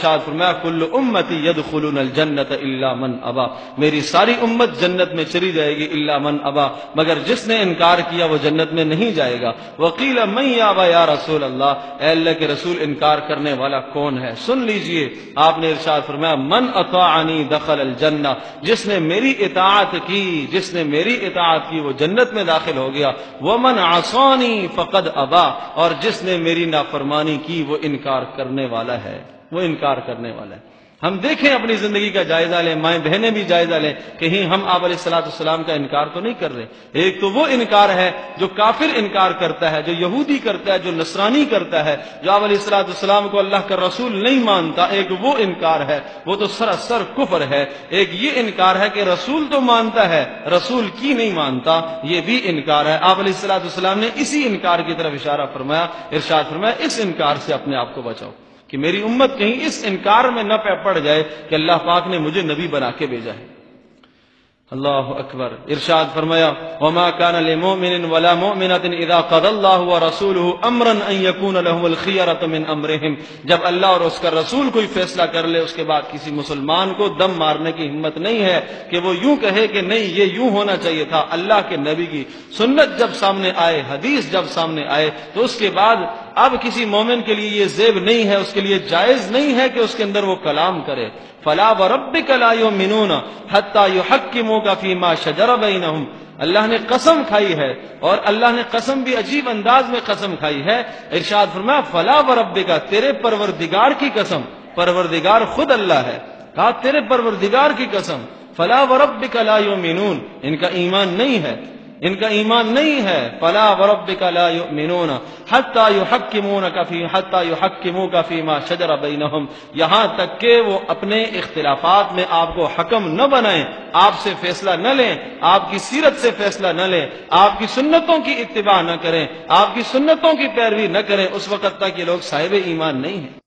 ارشاد فرمایا کل امتی یدخلون الجنت الا من ابا، میری ساری امت جنت میں چلی جائے گی الا من ابا، مگر جس نے انکار کیا وہ جنت میں نہیں جائے گا۔ وقیل من یابا یا رسول اللہ، اے اللہ کے رسول انکار کرنے والا کون ہے؟ سن لیجئے، آپ نے ارشاد فرمایا من اطاعنی دخل الجنہ، جس نے میری اطاعت کی، جس نے میری اطاعت کی وہ جنت میں داخل ہو گیا۔ ومن عصانی فقد ابا، اور جس نے میری نافرمانی کی وہ انکار کرنے والا ہے، وہ انکار کرنے والا ہے۔ ہم دیکھیں اپنی زندگی کا جائزہ لیں، مائیں بہنیں بھی جائزہ لیں، کہیں ہم آپ علیہ السلام کا انکار تو نہیں کر رہے۔ ایک تو وہ انکار ہے جو کافر انکار کرتا ہے، جو یہودی کرتا ہے، جو نصرانی کرتا ہے، جو آپ علیہ السلام کو اللہ کا رسول نہیں مانتا، ایک وہ انکار ہے، وہ تو سراسر کفر ہے۔ ایک یہ انکار ہے کہ رسول تو مانتا ہے، رسول کی نہیں مانتا، یہ بھی انکار ہے۔ آپ علیہ السلام نے اسی انکار کی طرف اشارہ فرمایا، ارشاد فرمایا اس انکار سے اپنے آپ کو بچاؤ کہ میری امت کہیں اس انکار میں نہ پڑ جائے کہ اللہ پاک نے مجھے نبی بنا کے بھیجا ہے۔ اللہ اکبر۔ ارشاد فرمایا وما كان لمؤمن ولا مؤمنة اذا قضى الله ورسوله امرا ان يكون لهم الخيرة من امرهم، جب اللہ اور اس کا رسول کوئی فیصلہ کر لے اس کے بعد کسی مسلمان کو دم مارنے کی ہمت نہیں ہے کہ وہ یوں کہے کہ نہیں یہ یوں ہونا چاہیے تھا۔ اللہ کے نبی کی سنت جب سامنے آئے، حدیث جب سامنے آئے، تو اس کے بعد اب کسی مومن کے لیے یہ زیب نہیں ہے، اس کے لیے جائز نہیں ہے کہ اس کے اندر وہ کلام کرے۔ فلا وربک لا یؤمنون حتی یحکموک فیما شجر بینہم، اللہ نے قسم کھائی ہے، اور اللہ نے قسم بھی عجیب انداز میں قسم کھائی ہے۔ ارشاد فرمایا فلا وربک، تیرے پروردگار کی قسم، پروردگار خود اللہ ہے، کہا تیرے پروردگار کی قسم، فلا وربک لا یؤمنون، ان کا ایمان نہیں ہے، ان کا ایمان نہیں ہے۔ فلا وربک لا یؤمنون حتی یحکموک فیما شجر بینہم، یہاں تک کہ وہ اپنے اختلافات میں آپ کو حکم نہ بنائیں، آپ سے فیصلہ نہ لیں، آپ کی سیرت سے فیصلہ نہ لیں، آپ کی سنتوں کی اتباع نہ کریں، آپ کی سنتوں کی پیروی نہ کریں، اس وقت تک یہ لوگ صاحب ایمان نہیں ہیں۔